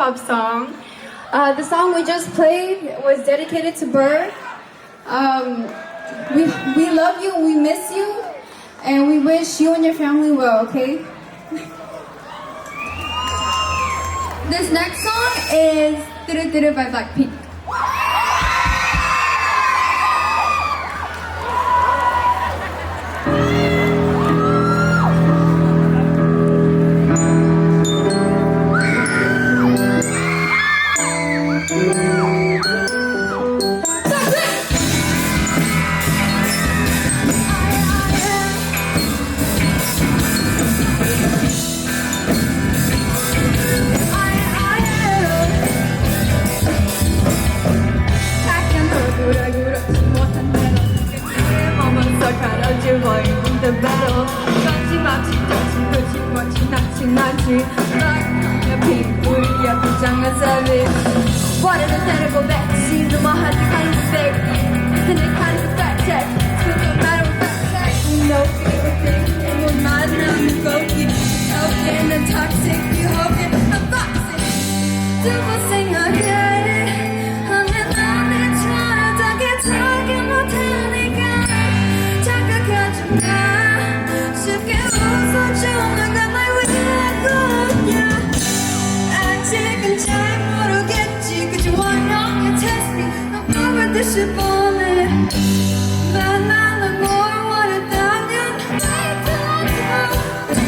K-pop song. The song we just played was dedicated to Bird. We love you, we miss you, and we wish you and your family well, okay? This next song is 뚜루뚜루 by Blackpink. Water to go back to see the more hard to find mistake. And it kind of fact check. So no matter what fact check, you know everything. And we're mad now you go keep talking and toxic. You hope it a toxic. Do a thing again. I'm in love and trying to get talking more than 자각하지 마. 쉽게 웃어줘. 내가 날 위하고야. 아직은 잘 모르겠지. 그저 원형의 test me. 너 보듯이 보내. 난 more 원했다면 I don't know.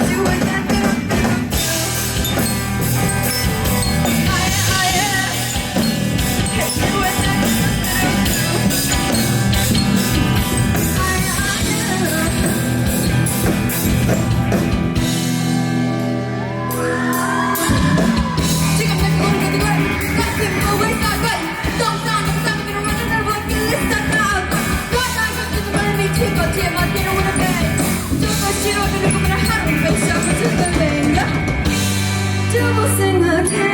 Do what I do. Do what I do. 지금 내 꿈을 그리고 같은 꿈을 쌓고 똥싸는 쌍둥이로 완전 날 버킷리스트 쌓고 과다한 것들을 미치고 제 멋대로 오는 데 조금 싫어 그리고 그냥 하루 매셔 거짓말 내가 두고 생각해